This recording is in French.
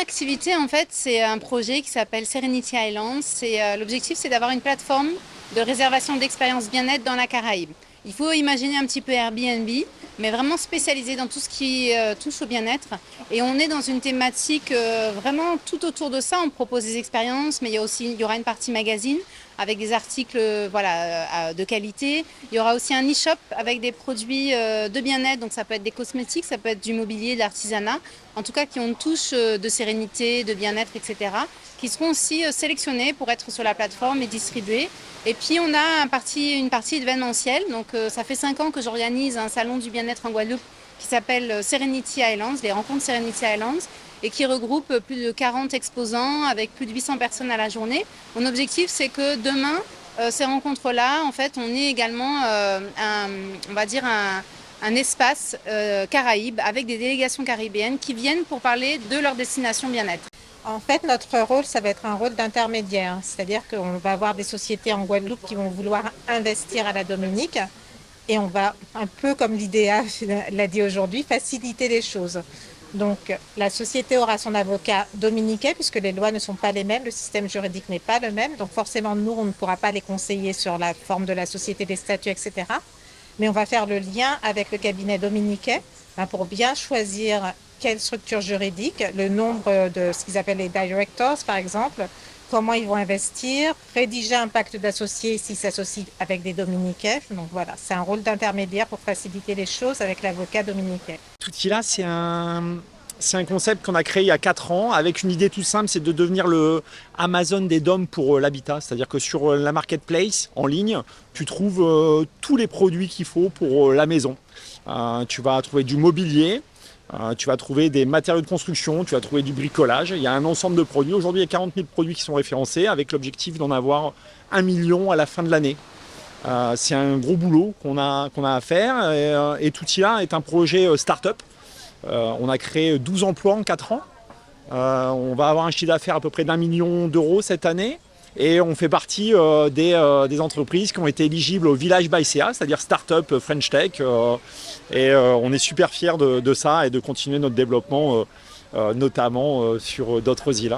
activité, en fait, c'est un projet qui s'appelle Serenity Islands. L'objectif, c'est d'avoir une plateforme de réservation d'expériences bien-être dans la Caraïbe. Il faut imaginer un petit peu Airbnb, mais vraiment spécialisé dans tout ce qui touche au bien-être. Et on est dans une thématique vraiment tout autour de ça. On propose des expériences, mais il y aura une partie magazine avec des articles de qualité. Il y aura aussi un e-shop avec des produits de bien-être. Donc ça peut être des cosmétiques, ça peut être du mobilier, de l'artisanat. En tout cas, qui ont une touche de sérénité, de bien-être, etc., qui seront aussi sélectionnés pour être sur la plateforme et distribués. Et puis, on a une partie événementielle. Donc, ça fait 5 ans que j'organise un salon du bien-être en Guadeloupe qui s'appelle Serenity Islands, les rencontres Serenity Islands, et qui regroupe plus de 40 exposants avec plus de 800 personnes à la journée. Mon objectif, c'est que demain, ces rencontres-là, en fait, on ait également on va dire un espace Caraïbe avec des délégations caribéennes qui viennent pour parler de leur destination bien-être. En fait, notre rôle, ça va être un rôle d'intermédiaire. C'est-à-dire qu'on va avoir des sociétés en Guadeloupe qui vont vouloir investir à la Dominique et on va, un peu comme l'IDEA l'a dit aujourd'hui, faciliter les choses. Donc, la société aura son avocat dominicain puisque les lois ne sont pas les mêmes, le système juridique n'est pas le même. Donc, forcément, nous, on ne pourra pas les conseiller sur la forme de la société, des statuts, etc. Mais on va faire le lien avec le cabinet dominicain pour bien choisir quelle structure juridique, le nombre de ce qu'ils appellent les directors, par exemple, comment ils vont investir, rédiger un pacte d'associés s'ils s'associent avec des dominicains. Donc voilà, c'est un rôle d'intermédiaire pour faciliter les choses avec l'avocat dominicain. Tout là, c'est un concept qu'on a créé il y a 4 ans avec une idée tout simple, c'est de devenir le Amazon des DOM pour l'habitat. C'est-à-dire que sur la marketplace en ligne, tu trouves tous les produits qu'il faut pour la maison. Tu vas trouver du mobilier, tu vas trouver des matériaux de construction, tu vas trouver du bricolage. Il y a un ensemble de produits. Aujourd'hui, il y a 40 000 produits qui sont référencés avec l'objectif d'en avoir 1 million à la fin de l'année. C'est un gros boulot qu'on a à faire et Toutila est un projet start-up. On a créé 12 emplois en 4 ans. On va avoir un chiffre d'affaires à peu près d'1 million d'euros cette année. Et on fait partie des entreprises qui ont été éligibles au Village by CA, c'est-à-dire Startup French Tech. On est super fiers de ça et de continuer notre développement, notamment sur d'autres îles.